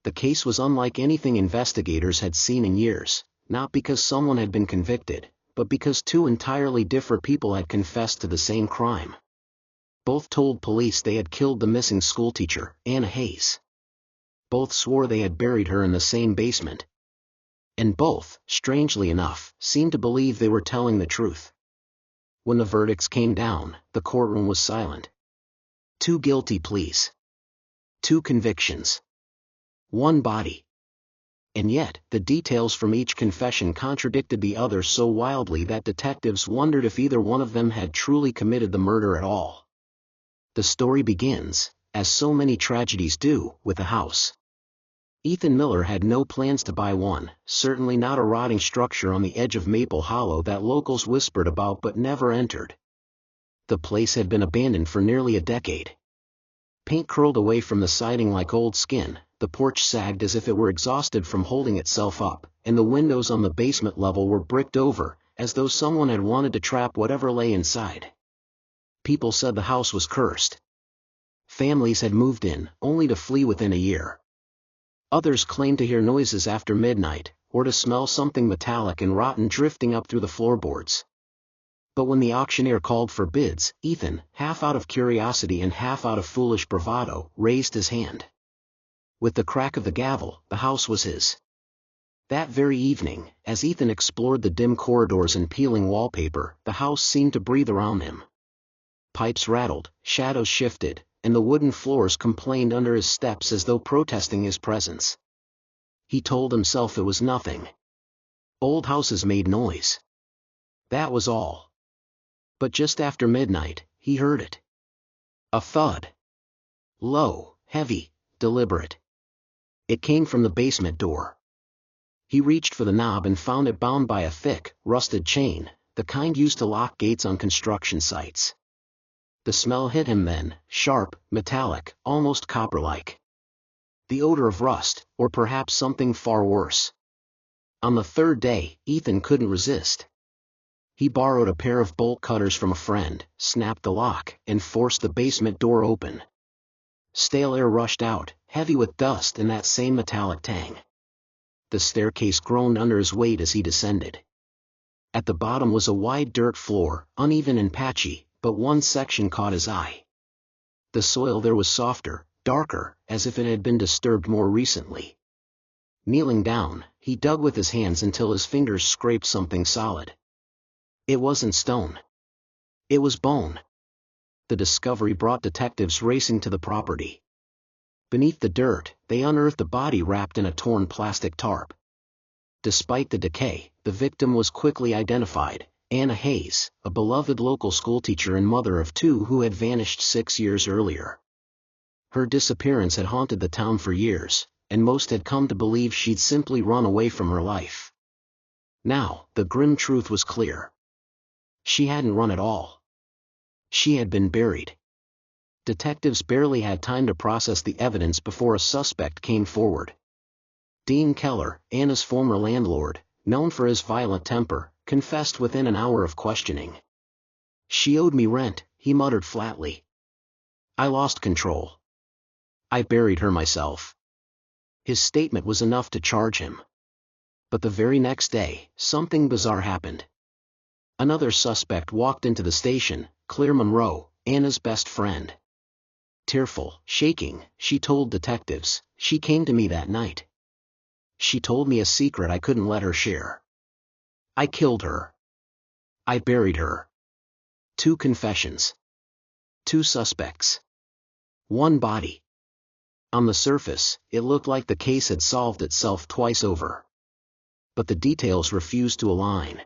The case was unlike anything investigators had seen in years, not because someone had been convicted, but because two entirely different people had confessed to the same crime. Both told police they had killed the missing schoolteacher, Anna Hayes. Both swore they had buried her in the same basement. And both, strangely enough, seemed to believe they were telling the truth. When the verdicts came down, the courtroom was silent. 2 guilty pleas. 2 convictions. 1 body. And yet, the details from each confession contradicted the other so wildly that detectives wondered if either one of them had truly committed the murder at all. The story begins, as so many tragedies do, with a house. Ethan Miller had no plans to buy one, certainly not a rotting structure on the edge of Maple Hollow that locals whispered about but never entered. The place had been abandoned for nearly a decade. Paint curled away from the siding like old skin, the porch sagged as if it were exhausted from holding itself up, and the windows on the basement level were bricked over, as though someone had wanted to trap whatever lay inside. People said the house was cursed. Families had moved in, only to flee within a year. Others claimed to hear noises after midnight, or to smell something metallic and rotten drifting up through the floorboards. But when the auctioneer called for bids, Ethan, half out of curiosity and half out of foolish bravado, raised his hand. With the crack of the gavel, the house was his. That very evening, as Ethan explored the dim corridors and peeling wallpaper, the house seemed to breathe around him. Pipes rattled, shadows shifted, and the wooden floors complained under his steps as though protesting his presence. He told himself it was nothing. Old houses made noise. That was all. But just after midnight, he heard it. A thud. Low, heavy, deliberate. It came from the basement door. He reached for the knob and found it bound by a thick, rusted chain, the kind used to lock gates on construction sites. The smell hit him then, sharp, metallic, almost copper-like. The odor of rust, or perhaps something far worse. On the 3rd day, Ethan couldn't resist. He borrowed a pair of bolt cutters from a friend, snapped the lock, and forced the basement door open. Stale air rushed out, heavy with dust and that same metallic tang. The staircase groaned under his weight as he descended. At the bottom was a wide dirt floor, uneven and patchy, but one section caught his eye. The soil there was softer, darker, as if it had been disturbed more recently. Kneeling down, he dug with his hands until his fingers scraped something solid. It wasn't stone. It was bone. The discovery brought detectives racing to the property. Beneath the dirt, they unearthed a body wrapped in a torn plastic tarp. Despite the decay, the victim was quickly identified. Anna Hayes, a beloved local schoolteacher and mother of 2 who had vanished 6 years earlier. Her disappearance had haunted the town for years, and most had come to believe she'd simply run away from her life. Now, the grim truth was clear. She hadn't run at all. She had been buried. Detectives barely had time to process the evidence before a suspect came forward. Dean Keller, Anna's former landlord, known for his violent temper, confessed within an hour of questioning. "She owed me rent," he muttered flatly. "I lost control. I buried her myself." His statement was enough to charge him. But the very next day, something bizarre happened. Another suspect walked into the station, Claire Monroe, Anna's best friend. Tearful, shaking, she told detectives, "She came to me that night. She told me a secret I couldn't let her share. I killed her. I buried her." 2 confessions. 2 suspects. 1 body. On the surface, it looked like the case had solved itself twice over. But the details refused to align.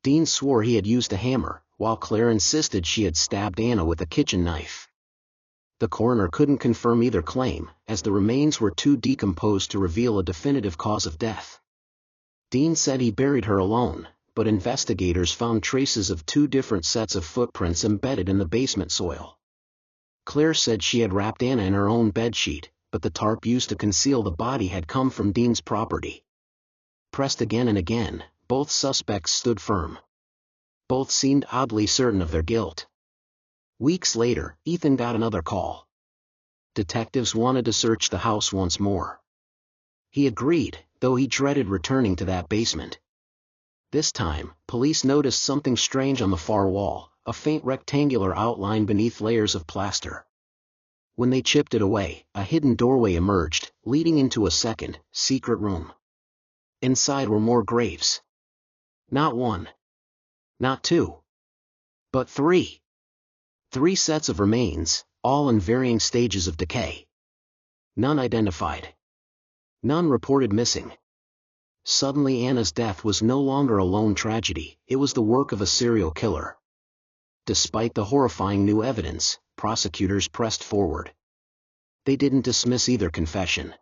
Dean swore he had used a hammer, while Claire insisted she had stabbed Anna with a kitchen knife. The coroner couldn't confirm either claim, as the remains were too decomposed to reveal a definitive cause of death. Dean said he buried her alone, but investigators found traces of 2 different sets of footprints embedded in the basement soil. Claire said she had wrapped Anna in her own bedsheet, but the tarp used to conceal the body had come from Dean's property. Pressed again and again, both suspects stood firm. Both seemed oddly certain of their guilt. Weeks later, Ethan got another call. Detectives wanted to search the house once more. He agreed, though he dreaded returning to that basement. This time, police noticed something strange on the far wall, a faint rectangular outline beneath layers of plaster. When they chipped it away, a hidden doorway emerged, leading into a second, secret room. Inside were more graves. Not one. Not two. But three. 3 sets of remains, all in varying stages of decay. None identified. None reported missing. Suddenly Anna's death was no longer a lone tragedy, it was the work of a serial killer. Despite the horrifying new evidence, prosecutors pressed forward. They didn't dismiss either confession.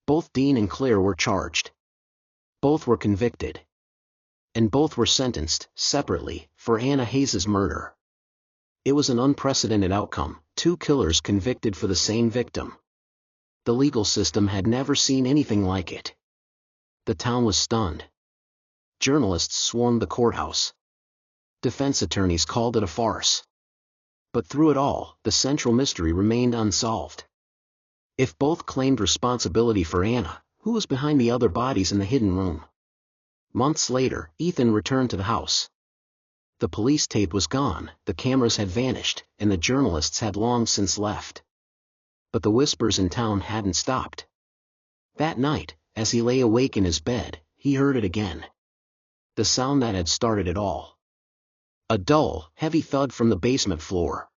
Both Dean and Claire were charged. Both were convicted. And both were sentenced, separately, for Anna Hayes's murder. It was an unprecedented outcome, 2 killers convicted for the same victim. The legal system had never seen anything like it. The town was stunned. Journalists swarmed the courthouse. Defense attorneys called it a farce. But through it all, the central mystery remained unsolved. If both claimed responsibility for Anna, who was behind the other bodies in the hidden room? Months later, Ethan returned to the house. The police tape was gone, the cameras had vanished, and the journalists had long since left. But the whispers in town hadn't stopped. That night, as he lay awake in his bed, he heard it again. The sound that had started it all. A dull, heavy thud from the basement floor.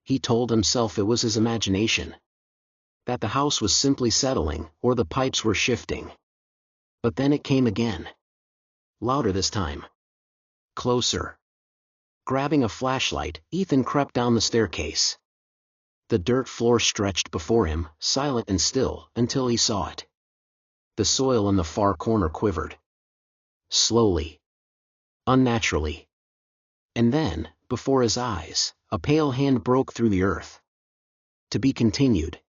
He told himself it was his imagination. That the house was simply settling, or the pipes were shifting. But then it came again. Louder this time. Closer. Grabbing a flashlight, Ethan crept down the staircase. The dirt floor stretched before him, silent and still, until he saw it. The soil in the far corner quivered. Slowly. Unnaturally. And then, before his eyes, a pale hand broke through the earth. To be continued.